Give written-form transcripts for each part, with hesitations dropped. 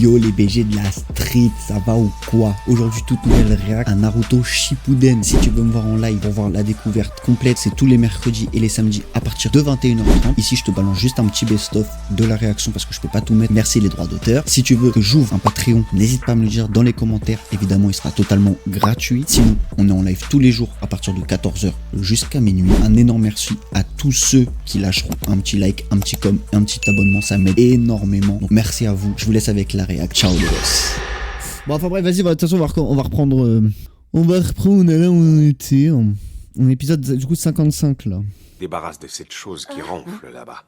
Yo les BG de la street, ça va ou quoi? Aujourd'hui toute nouvelle réact à Naruto Shippuden. Si tu veux me voir en live pour voir la découverte complète, c'est tous les mercredis et les samedis à partir de 21h30. Ici je te balance juste un petit best-of de la réaction parce que je peux pas tout mettre, merci les droits d'auteur. Si tu veux que j'ouvre un Patreon, n'hésite pas à me le dire dans les commentaires, évidemment il sera totalement gratuit. Sinon on est en live tous les jours à partir de 14h jusqu'à minuit. Un énorme merci à tous ceux qui lâcheront un petit like, un petit com, un petit abonnement, ça m'aide énormément. Donc merci à vous, je vous laisse avec la réact. Ciao les boss. Bon enfin bref, vas-y, de toute façon on va reprendre là où on était en épisode du coup 55 là. Débarrasse de cette chose qui ronfle là-bas.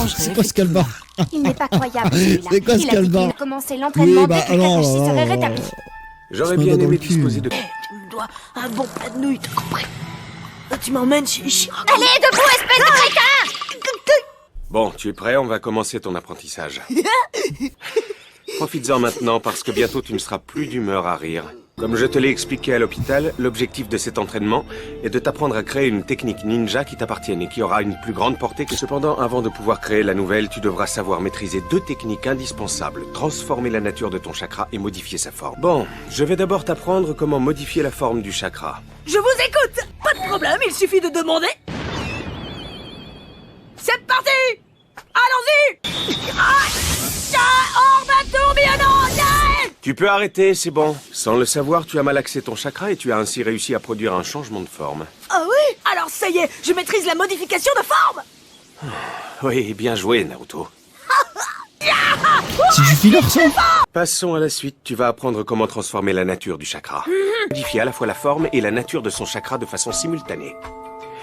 C'est quoi ce calbar? Il n'est pas croyable. C'est quoi ce calbar? Il a commencé l'entraînement dès que Kakashi serait rétabli. J'aurais bien aimé disposer de... Tu me dois un bon plat de nouilles, t'as compris? Tu m'emmènes chez Ichiraku. Allez, debout, espèce de crétin! Bon, tu es prêt? On va commencer ton apprentissage. Profites-en maintenant parce que bientôt tu ne seras plus d'humeur à rire. Comme je te l'ai expliqué à l'hôpital, l'objectif de cet entraînement est de t'apprendre à créer une technique ninja qui t'appartienne et qui aura une plus grande portée que... Cependant, avant de pouvoir créer la nouvelle, tu devras savoir maîtriser deux techniques indispensables. Transformer la nature de ton chakra et modifier sa forme. Bon, je vais d'abord t'apprendre comment modifier la forme du chakra. Je vous écoute. Pas de problème, il suffit de demander. C'est parti. Allons-y. Orbe tourbillonnant. Tu peux arrêter, c'est bon. Sans le savoir, tu as malaxé ton chakra et tu as ainsi réussi à produire un changement de forme. Ah oui? Alors ça y est, je maîtrise la modification de forme. Oui, bien joué, Naruto. C'est du filler ça? Passons à la suite. Tu vas apprendre comment transformer la nature du chakra. Modifier à la fois la forme et la nature de son chakra de façon simultanée.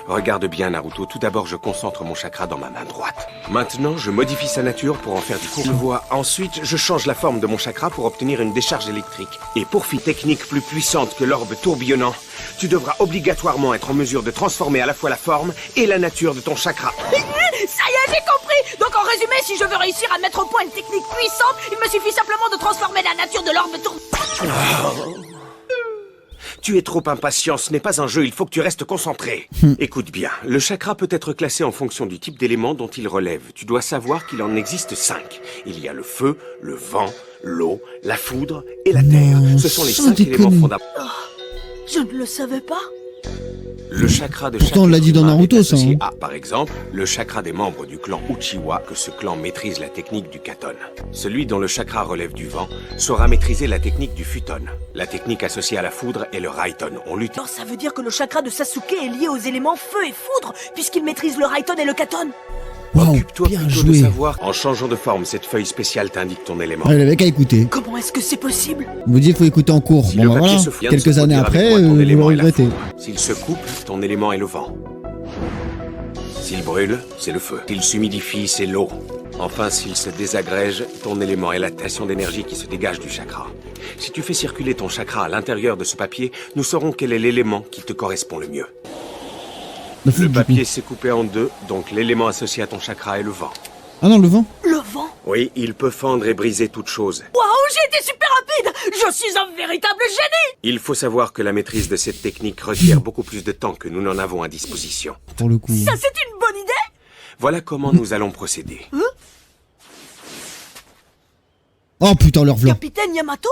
Regarde bien, Naruto. Tout d'abord, je concentre mon chakra dans ma main droite. Maintenant, je modifie sa nature pour en faire du courant. Tu vois, ensuite, je change la forme de mon chakra pour obtenir une décharge électrique. Et pour une technique plus puissante que l'orbe tourbillonnant, tu devras obligatoirement être en mesure de transformer à la fois la forme et la nature de ton chakra. Ça y est, j'ai compris. Donc en résumé, si je veux réussir à mettre au point une technique puissante, il me suffit simplement de transformer la nature de l'orbe tourbillonnant. Tu es trop impatient, ce n'est pas un jeu, il faut que tu restes concentré. Écoute bien, le chakra peut être classé en fonction du type d'élément dont il relève. Tu dois savoir qu'il en existe 5. Il y a le feu, le vent, l'eau, la foudre et la terre. Ce sont les 5 éléments fondamentaux. Je ne le savais pas. Le chakra de Pourtant, on l'a dit dans Naruto, ça. Par exemple, le chakra des membres du clan Uchiwa, que ce clan maîtrise la technique du Katon. Celui dont le chakra relève du vent saura maîtriser la technique du Futon. La technique associée à la foudre est le Raiton. On l'utilise. Alors ça veut dire que le chakra de Sasuke est lié aux éléments feu et foudre, puisqu'il maîtrise le Raiton et le Katon. Waouh, Occupe-toi bien plutôt joué. de savoir. En changeant de forme, cette feuille spéciale t'indique ton élément. Ouais, le mec a écouté. Comment est-ce que c'est possible? On vous dit il faut écouter en cours. Si Bon le bah papier voilà, se vient de se quelques années produire avec après, toi, ton vous le élément est la regrettez. foudre. S'il se coupe, ton élément est le vent. S'il brûle, c'est le feu. S'il s'humidifie, c'est l'eau. Enfin, s'il se désagrège, ton élément est la tension d'énergie qui se dégage du chakra. Si tu fais circuler ton chakra à l'intérieur de ce papier, nous saurons quel est l'élément qui te correspond le mieux. Le papier s'est coupé en deux, donc l'élément associé à ton chakra est le vent. Ah non, le vent? Le vent? Oui, il peut fendre et briser toute chose. Waouh, j'ai été super rapide! Je suis un véritable génie! Il faut savoir que la maîtrise de cette technique requiert beaucoup plus de temps que nous n'en avons à disposition. Pour le coup. Ça, c'est une bonne idée! Voilà comment nous allons procéder. Oh putain, leur v'là. Capitaine Yamato?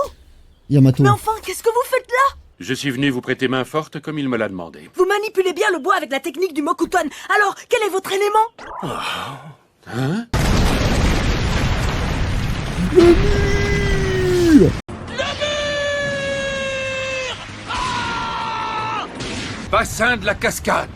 Yamato. Mais enfin, qu'est-ce que vous faites là? Je suis venu vous prêter main forte comme il me l'a demandé. Vous manipulez bien le bois avec la technique du Mokuton. Alors, quel est votre élément? Hein? Bassin de la cascade.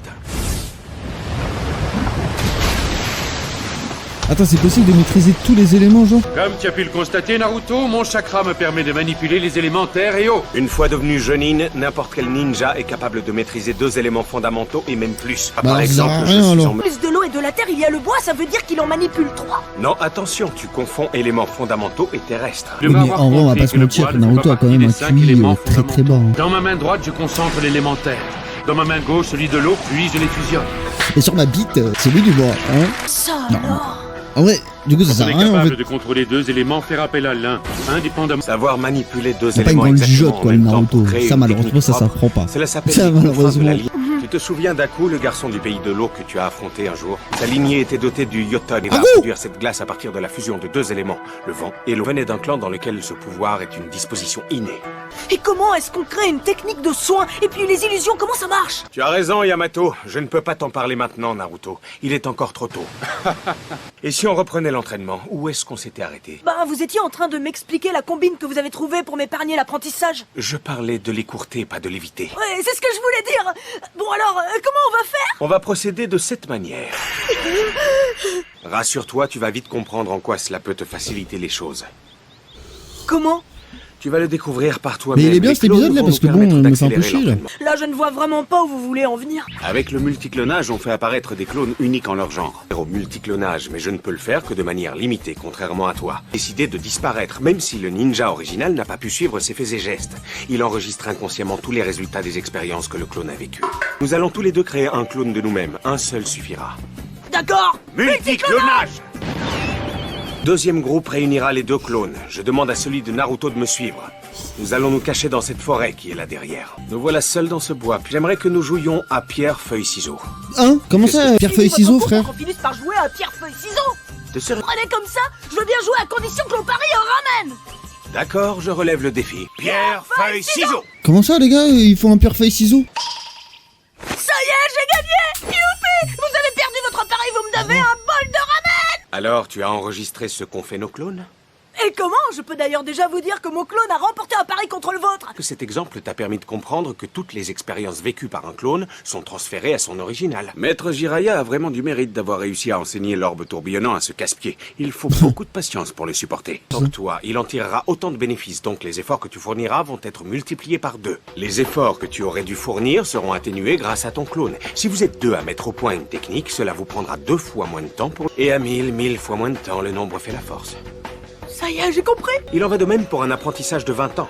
Attends, c'est possible de maîtriser tous les éléments, genre? Comme tu as pu le constater, Naruto, mon chakra me permet de manipuler les éléments terre et eau. Une fois devenu Jonin, n'importe quel ninja est capable de maîtriser 2 éléments fondamentaux et même plus. Par ça exemple, sert à je rien, suis alors. en... Plus de l'eau et de la terre, il y a le bois, ça veut dire qu'il en manipule 3. Non, attention, tu confonds éléments fondamentaux et terrestres. Je Oui, vais mais avoir en vrai, on va compris pas se que le mentir, bois ne fait Naruto pas a quand partie même un des 5 QI éléments très très bas. fondamentaux. Dans ma main droite, je concentre l'élément terre. Dans ma main gauche, celui de l'eau, puis je les fusionne. Et sur ma bite, c'est lui du bois, hein? Ça Non. alors? En vrai, du coup, ça On sert à est rien en capable fait. de contrôler 2 éléments, faire appel à l'un, indépendamment. Savoir manipuler 2 C'est pas une éléments grande exactement gigote en quoi, le même temps Naruto. pour créer Ça, une malheureusement, technique ça propre, s'apprend pas. Cela s'appelle Ça, les confins de malheureusement. la ligne. Tu te souviens d'Aku, le garçon du pays de l'eau que tu as affronté un jour? Sa lignée était dotée du Yoton et va produire cette glace à partir de la fusion de deux éléments, le vent et l'eau. Venait d'un clan dans lequel ce pouvoir est une disposition innée. Et comment est-ce qu'on crée une technique de soin? Et puis les illusions, comment ça marche? Tu as raison, Yamato. Je ne peux pas t'en parler maintenant, Naruto. Il est encore trop tôt. Et si on reprenait l'entraînement, où est-ce qu'on s'était arrêté? Bah, vous étiez en train de m'expliquer la combine que vous avez trouvée pour m'épargner l'apprentissage. Je parlais de l'écourter, pas de l'éviter. Ouais, c'est ce que je voulais dire. Bon alors, comment on va faire? On va procéder de cette manière. Rassure-toi, tu vas vite comprendre en quoi cela peut te faciliter les choses. Comment? Tu vas le découvrir par toi-même. Mais il est bien Les cet clones épisode là vont parce que nous bon, permettre il me fait un peu d'accélérer chier là. l'entraînement. Là, je ne vois vraiment pas où vous voulez en venir. Avec le multiclonage, on fait apparaître des clones uniques en leur genre. Au multiclonage, mais je ne peux le faire que de manière limitée, contrairement à toi. Décider de disparaître, même si le ninja original n'a pas pu suivre ses faits et gestes. Il enregistre inconsciemment tous les résultats des expériences que le clone a vécues. Nous allons tous les deux créer un clone de nous-mêmes. Un seul suffira. D'accord. Multiclonage! Deuxième groupe réunira les deux clones. Je demande à celui de Naruto de me suivre. Nous allons nous cacher dans cette forêt qui est là derrière. Nous voilà seuls dans ce bois. J'aimerais que nous jouions à pierre, feuille, ciseaux. Hein? Comment ça, pierre, feuille, ciseaux, frère? On finisse par jouer à pierre, feuille, ciseaux. Te serais- Prenez comme ça, je veux bien jouer à condition que l'on parie en ramène. D'accord, je relève le défi. Pierre, feuille, ciseaux! Comment ça, les gars? Ils font un pierre, feuille, ciseaux? Ça y est, j'ai gagné. Youpi! Vous avez perdu votre appareil, vous me devez un bol de ramen. Alors, tu as enregistré ce qu'ont fait nos clones? Et comment? Je peux d'ailleurs déjà vous dire que mon clone a remporté un pari contre le vôtre. Que cet exemple t'a permis de comprendre que toutes les expériences vécues par un clone sont transférées à son original. Maître Jiraiya a vraiment du mérite d'avoir réussi à enseigner l'orbe tourbillonnant à ce casse-pied. Il faut beaucoup de patience pour le supporter. Tant que toi, il en tirera autant de bénéfices, donc les efforts que tu fourniras vont être multipliés par 2. Les efforts que tu aurais dû fournir seront atténués grâce à ton clone. Si vous êtes 2 à mettre au point une technique, cela vous prendra 2 fois moins de temps pour... Et à 1000 fois moins de temps, le nombre fait la force. Ça y est, j'ai compris. Il en va de même pour un apprentissage de 20 ans.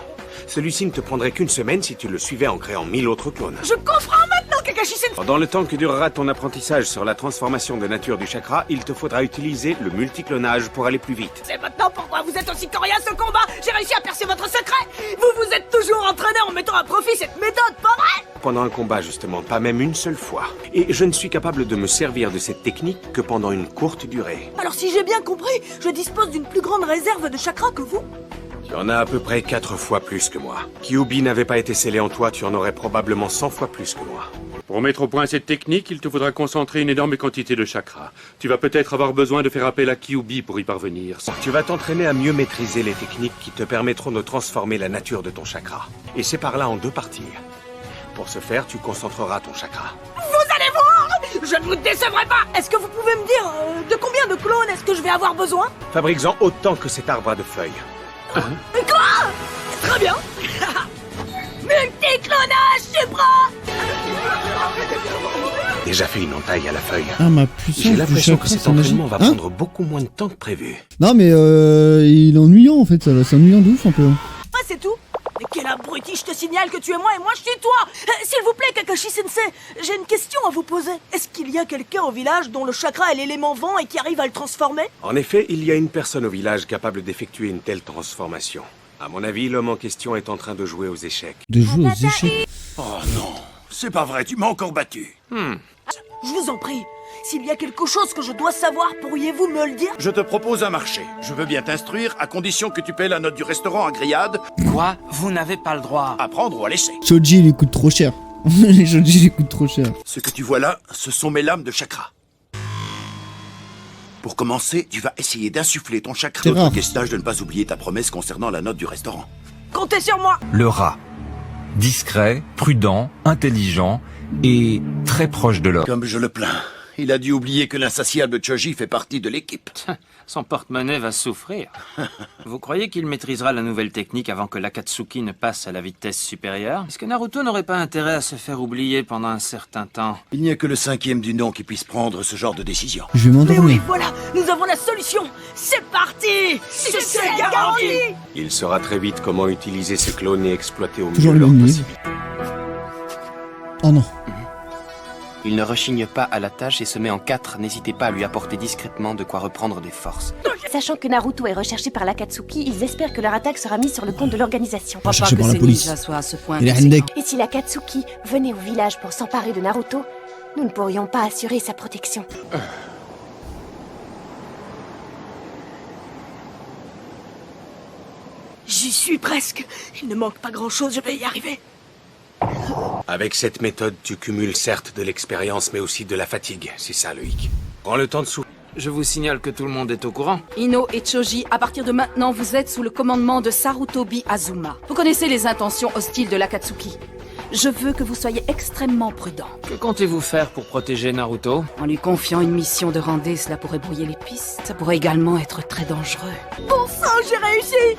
Celui-ci ne te prendrait qu'une semaine si tu le suivais en créant 1000 autres clones. Je comprends maintenant, Kakashi-sensei. Pendant le temps que durera ton apprentissage sur la transformation de nature du chakra, il te faudra utiliser le multiclonage pour aller plus vite. C'est maintenant pourquoi vous êtes aussi coriace au combat. J'ai réussi à percer votre secret. Vous vous êtes toujours entraîné en mettant à profit cette méthode, pas vrai? Pendant un combat, justement, pas même une seule fois. Et je ne suis capable de me servir de cette technique que pendant une courte durée. Alors si j'ai bien compris, je dispose d'une plus grande réserve de chakra que vous. Tu en as à peu près 4 fois plus que moi. Kyuubi n'avait pas été scellé en toi, tu en aurais probablement 100 fois plus que moi. Pour mettre au point cette technique, il te faudra concentrer une énorme quantité de chakra. Tu vas peut-être avoir besoin de faire appel à Kyuubi pour y parvenir. Tu vas t'entraîner à mieux maîtriser les techniques qui te permettront de transformer la nature de ton chakra. Et c'est par là en 2 parties. Pour ce faire, tu concentreras ton chakra. Vous allez voir. Je ne vous décevrai pas. Est-ce que vous pouvez me dire de combien de clones est-ce que je vais avoir besoin? Fabrique-en autant que cet arbre a de feuilles. Mais quoi? Très bien. Multiclonage supra. Déjà fait une entaille à la feuille. Ah, ma J'ai puissance du l'impression chakra, que cet c'est magique. entraînement va Hein? prendre beaucoup moins de temps que prévu. Non, mais il est ennuyant en fait, ça va. C'est ennuyant de ouf un peu. Ah, c'est tout? Mais quel abruti, je te signale que tu es moi et moi je suis toi. S'il vous plaît, Kakashi-sensei, j'ai une question à vous poser. Est-ce qu'il y a quelqu'un au village dont le chakra est l'élément vent et qui arrive à le transformer? En effet, il y a une personne au village capable d'effectuer une telle transformation. À mon avis, l'homme en question est en train de jouer aux échecs. De jouer aux échecs. Oh non, c'est pas vrai, tu m'as encore battu. Je vous en prie, s'il y a quelque chose que je dois savoir, pourriez-vous me le dire? Je te propose un marché. Je veux bien t'instruire à condition que tu paies la note du restaurant à grillade, Quoi? Vous n'avez pas le droit. à prendre ou à laisser. Shoji, il lui coûte trop cher. Les Shoji, il lui coûte trop cher. Ce que tu vois là, ce sont mes lames de chakra. Pour commencer, tu vas essayer d'insuffler ton chakra. C'est rare. Notre question de ne pas oublier ta promesse concernant la note du restaurant. Comptez sur moi. Le rat. Discret, prudent, intelligent et très proche de l'homme. Comme je le plains, il a dû oublier que l'insatiable Choji fait partie de l'équipe. Son porte-monnaie va souffrir. Vous croyez qu'il maîtrisera la nouvelle technique avant que l'Akatsuki ne passe à la vitesse supérieure? Est-ce que Naruto n'aurait pas intérêt à se faire oublier pendant un certain temps? Il n'y a que le 5e du nom qui puisse prendre ce genre de décision. Je vais Mais m'endormir. oui, voilà, nous avons la solution. C'est parti. C'est garanti. Il saura très vite comment utiliser ce clone et exploiter au Toujours mieux le leur même possibilité. Oh non. Il ne rechigne pas à la tâche et se met en 4. N'hésitez pas à lui apporter discrètement de quoi reprendre des forces. Sachant que Naruto est recherché par l'Akatsuki, ils espèrent que leur attaque sera mise sur le compte de l'organisation. Je crois pas Recherché que par la ces police. ninjas soient à ce point Et les conséquents. Hendek. Et si l'Akatsuki venait au village pour s'emparer de Naruto, nous ne pourrions pas assurer sa protection. J'y suis presque. Il ne manque pas grand-chose, je vais y arriver. Avec cette méthode, tu cumules certes de l'expérience, mais aussi de la fatigue. C'est ça, le hic. Prends le temps de souffler. Je vous signale que tout le monde est au courant. Ino et Choji, à partir de maintenant, vous êtes sous le commandement de Sarutobi Azuma. Vous connaissez les intentions hostiles de l'Akatsuki. Je veux que vous soyez extrêmement prudent. Que comptez-vous faire pour protéger Naruto? En lui confiant une mission de rendez, cela pourrait brouiller les pistes. Ça pourrait également être très dangereux. Bon sang, j'ai réussi!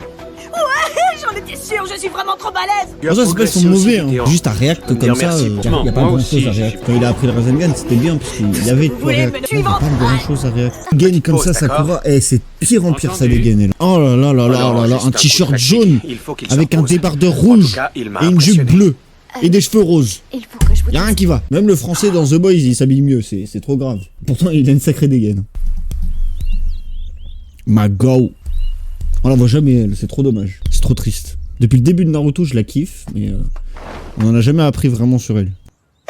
Ouais, j'en étais sûre, je suis vraiment trop balèze! Tu as Ça, c'est pas son progressé mauvais, aussi, hein. Théo. Juste à React Dire comme ça, merci il pour n'y a pas moi grand aussi, chose à React. j'y Quand il a appris le Rasengan, c'était bien parce qu'il y avait de quoi voulez React. me Là, il n'y a suivre pas grand chose à React. Gain comme ça, Pause, Sakura, eh, c'est pire en pire ça les Entendu. gains. Là. Oh là là là là Alors, là là, juste un coup t-shirt de jaune tactique. Il faut qu'il avec un s'impose. débardeur En tout rouge cas, il m'a et une jupe impressionné. bleue et des cheveux roses. Il faut que je vous Y a rien dise. qui va. Même le français dans The Boys, il s'habille mieux, c'est trop grave. Pourtant, il a une sacrée dégaine. Ma go. On la voit jamais, elle, c'est trop dommage. C'est trop triste. Depuis le début de Naruto, je la kiffe, mais on en a jamais appris vraiment sur elle.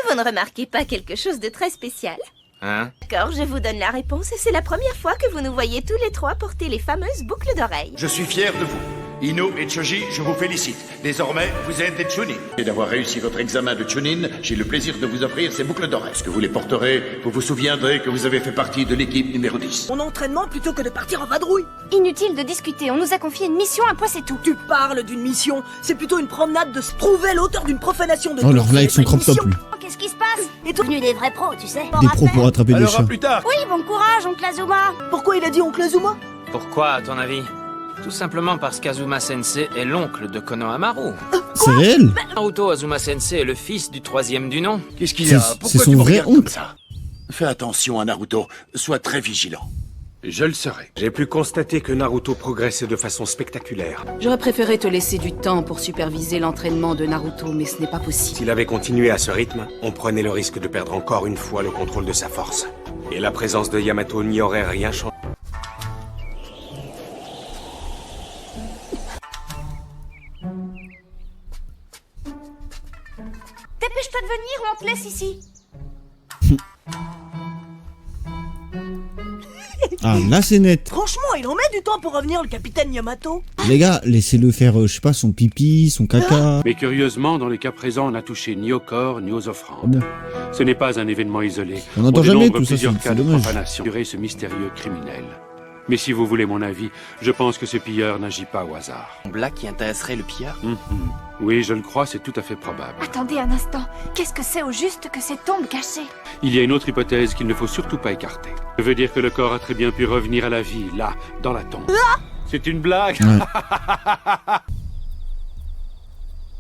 Vous ne remarquez pas quelque chose de très spécial? Hein? D'accord, je vous donne la réponse et c'est la première fois que vous nous voyez tous les trois porter les fameuses boucles d'oreilles. Je suis fier de vous. Ino et Choji, je vous félicite. Désormais, vous êtes des Chunin. Et d'avoir réussi votre examen de Chunin, j'ai le plaisir de vous offrir ces boucles d'oreilles. Lorsque vous les porterez, vous vous souviendrez que vous avez fait partie de l'équipe numéro 10. Mon entraînement plutôt que de partir en vadrouille. Inutile de discuter, on nous a confié une mission, un point c'est tout. Tu parles d'une mission, c'est plutôt une promenade de se trouver l'auteur d'une profanation de Oh, leur Dieu, là avec c'est son pas une crop top, mission. lui. Qu'est-ce qui se passe? Et toi, Devenu des vrais pros, tu sais. Des pros pour attraper des Alors à chats. plus tard. Oui, bon courage, oncle Azuma. pourquoi il a dit oncle Azuma? Pourquoi, à ton avis? Tout simplement parce qu'Azuma Sensei est l'oncle de Konohamaru. C'est réel? Naruto Azuma Sensei est le fils du 3e du nom. Qu'est-ce qu'il y a? C'est Pourquoi son tu me vrai regardes comme oncle. ça? Fais attention à Naruto. Sois très vigilant. Je le serai. J'ai pu constater que Naruto progressait de façon spectaculaire. J'aurais préféré te laisser du temps pour superviser l'entraînement de Naruto, mais ce n'est pas possible. S'il avait continué à ce rythme, on prenait le risque de perdre encore une fois le contrôle de sa force. Et la présence de Yamato n'y aurait rien changé. Dépêche-toi de venir ou on te laisse ici. Ah, là c'est net. Franchement, il en met du temps pour revenir, le capitaine Yamato. Les gars, laissez-le faire, je sais pas, son pipi, son caca. Mais curieusement, dans les cas présents, on n'a touché ni au corps, ni aux Ah offrandes. bon. Ce n'est pas un événement isolé. On n'entend jamais dénombre tout ça, plusieurs c'est cas de dommage. profanation durant ce mystérieux criminel. Mais si vous voulez mon avis, je pense que ce pilleur n'agit pas au hasard. Blague qui intéresserait le pilleur? Oui, je le crois, c'est tout à fait probable. Attendez un instant, qu'est-ce que c'est au juste que ces tombes cachées? Il y a une autre hypothèse qu'il ne faut surtout pas écarter. Je veux dire que le corps a très bien pu revenir à la vie, là, dans la tombe. C'est une blague. Ouais.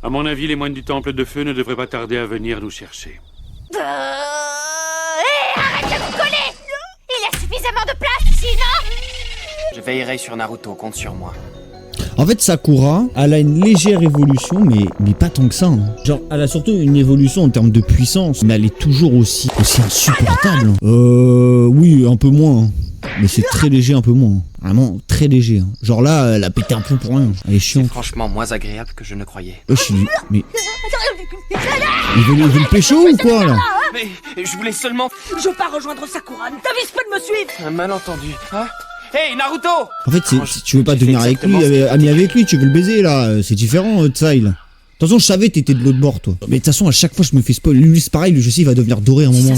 À mon avis, les moines du temple de feu ne devraient pas tarder à venir nous chercher. Hé, arrête de vous coller! Il y a suffisamment de place ici, non? Je veillerai sur Naruto, compte sur moi. En fait, Sakura, elle a une légère évolution, mais pas tant que ça. Hein. Genre, elle a surtout une évolution en termes de puissance, mais elle est toujours aussi insupportable. Hein. Oui, un peu moins. Hein. Mais c'est très léger, un peu moins. Hein. Vraiment, très léger. Hein. Genre là, elle a pété un plomb pour rien. Elle est C'est chiante. franchement moins agréable que je ne croyais. Mais... Il veut le pécho ou quoi, là? Mais je voulais seulement... Je pars rejoindre Sakura, ne t'avise pas de me suivre. Un malentendu, hein? Hey, Naruto! En fait, si tu veux pas devenir avec lui, ami avec lui, tu veux le baiser, là. C'est différent, Tsai, là. De toute façon, je savais que t'étais de l'autre bord, toi. Mais de toute façon, à chaque fois, je me fais spoil. Lui, c'est pareil, lui, je sais, il va devenir doré à un moment.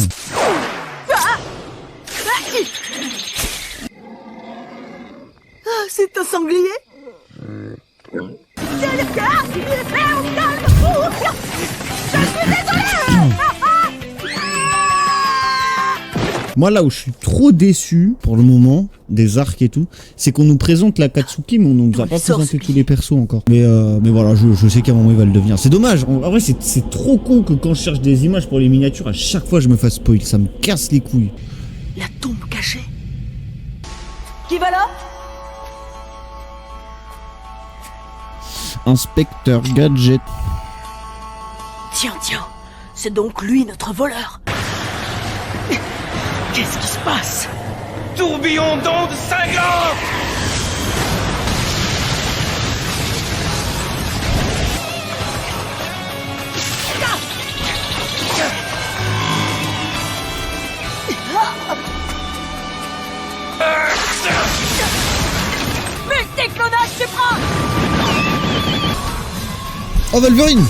Ah, c'est un sanglier. Moi, là où je suis trop déçu, pour le moment, des arcs et tout, c'est qu'on nous présente la Katsuki, mais on nous a pas présenté tous les persos encore. Mais voilà, je sais qu'à un moment, il va le devenir. C'est dommage. En vrai, c'est trop con que quand je cherche des images pour les miniatures, à chaque fois, je me fasse spoil. Ça me casse les couilles. La tombe cachée. Qui va là? Inspecteur Gadget. Tiens, c'est donc lui notre voleur. Qu'est-ce qui se passe? Tourbillon d'ondes cinglantes! Multi-clonage suprême! Oh, Wolverine!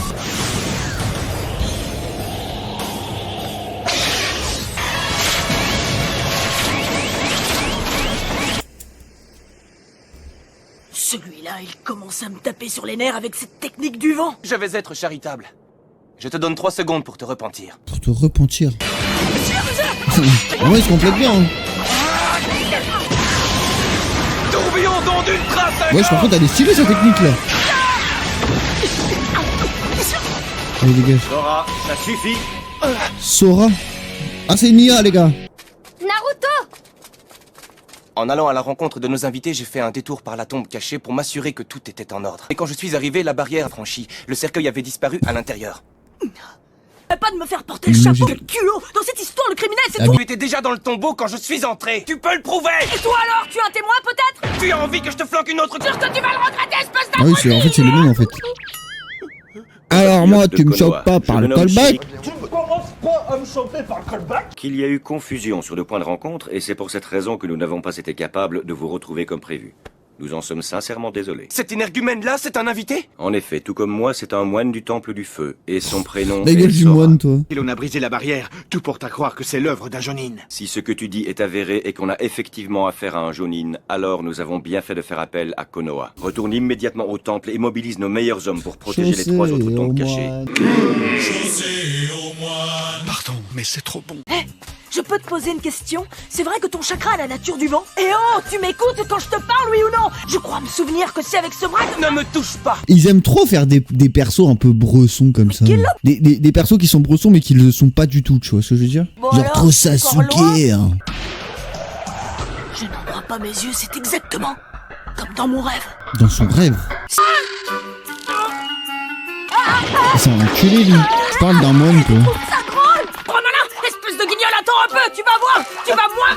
Celui-là, il commence à me taper sur les nerfs avec cette technique du vent. Je vais être charitable. Je te donne 3 secondes pour te repentir. Pour te repentir. En vrai, il se complète bien. Hein. Tourbillon d'ondes ultra cinglantes! Ouais, par contre, elle est stylée cette technique là. Allez, dégage. Sora, ça suffit. Sora. Ah, c'est Nia, les gars. Naruto! En allant à la rencontre de nos invités, j'ai fait un détour par la tombe cachée pour m'assurer que tout était en ordre. Et quand je suis arrivé, la barrière a franchi. Le cercueil avait disparu à l'intérieur. Pas de me faire porter le chapeau, quel culot! Dans cette histoire, le criminel, c'est toi! Tu étais déjà dans le tombeau quand je suis entré. Tu peux le prouver! Et toi alors? Tu as un témoin peut-être? Tu as envie que je te flanque une autre... Sûr que tu vas le regretter, espèce Ah oui, en fait, c'est le même en fait. Alors moi, tu me chopes pas par le callback. Tu ne commences pas à me choper par le callback? Qu'il y a eu confusion sur le point de rencontre et c'est pour cette raison que nous n'avons pas été capables de vous retrouver comme prévu. Nous en sommes sincèrement désolés. Cet énergumène-là, c'est un invité? En effet, tout comme moi, c'est un moine du Temple du Feu et son prénom La est gueule du Sora. moine, toi. Et on a brisé la barrière, tout porte à croire que c'est l'œuvre d'un Jonin. Si ce que tu dis est avéré et qu'on a effectivement affaire à un Jonin, alors nous avons bien fait de faire appel à Konoha. Retourne immédiatement au temple et mobilise nos meilleurs hommes pour protéger les 3 autres tombes cachées. Pardon, mais c'est trop bon. Je peux te poser une question? C'est vrai que ton chakra a la nature du vent? Et oh, tu m'écoutes quand je te parle, oui ou non? Je crois me souvenir que c'est avec ce bras que... Ne me touche pas! Ils aiment trop faire des persos un peu bressons comme ça. Des persos qui sont bressons mais qui le sont pas du tout, tu vois ce que je veux dire? Bon Genre alors, trop c'est encore Sasuke. loin Hein. Je n'en crois pas mes yeux, c'est exactement comme dans mon rêve. Dans son rêve. C'est un enculé lui. Je parle d'un moine quoi. Ça croule! Prends-moi là! Espèce de guignol, attends un peu! Tu vas voir! Tu vas mourir!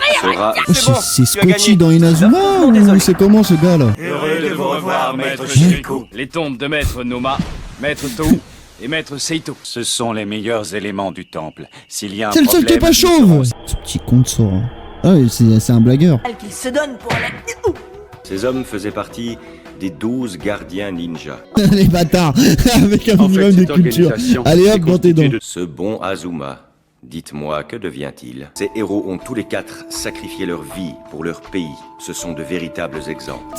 Sora, C'est Scotty dans Inazuma ou c'est comment ce gars là? Heureux de vous revoir, maître Shiriko. Les tombes de maître Noma, maître Tou et maître Seito. Ce sont les meilleurs éléments du temple. S'il y a un C'est le seul qui est pas chauve. Ce petit con de Sora. Ah oui, c'est un blagueur. Qu'il se donne pour aller... Ces hommes faisaient partie des 12 gardiens ninja. Les bâtards. Avec un minimum de culture. Allez hop, dans tes dents. Ce bon Azuma, dites-moi, que devient-il? Ces héros ont tous les 4 sacrifié leur vie pour leur pays. Ce sont de véritables exemples.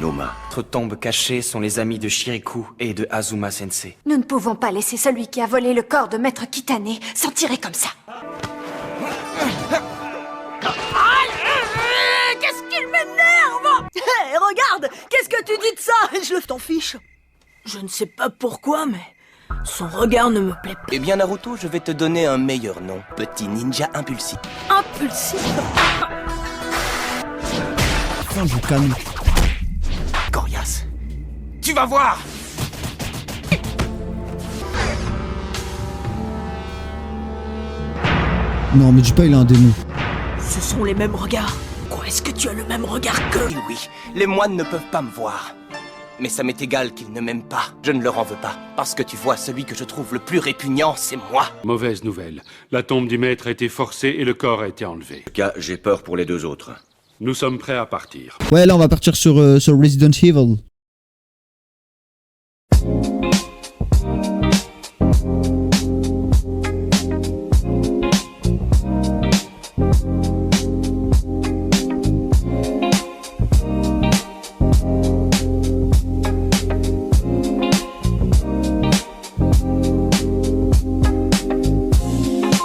Noma. Notre tombe cachée sont les amis de Shiriku et de Azuma Sensei. Nous ne pouvons pas laisser celui qui a volé le corps de Maître Kitane s'en tirer comme ça. Qu'est-ce qu'il m'énerve! Hé, regarde! Qu'est-ce que tu dis de ça? Je le t'en fiche. Je ne sais pas pourquoi, mais son regard ne me plaît pas. Eh bien Naruto, je vais te donner un meilleur nom. Petit ninja impulsif. Impulsif? Putain, je calme. Coriace. Tu vas voir! Non, mais dis pas, il a un démon. Ce sont les mêmes regards. Quoi, est-ce que tu as le même regard que... Oui, les moines ne peuvent pas me voir. Mais ça m'est égal qu'ils ne m'aiment pas. Je ne leur en veux pas. Parce que tu vois, celui que je trouve le plus répugnant, c'est moi. Mauvaise nouvelle. La tombe du maître a été forcée et le corps a été enlevé. En tout cas, j'ai peur pour les 2 autres. Nous sommes prêts à partir. Ouais, là, on va partir sur Resident Evil.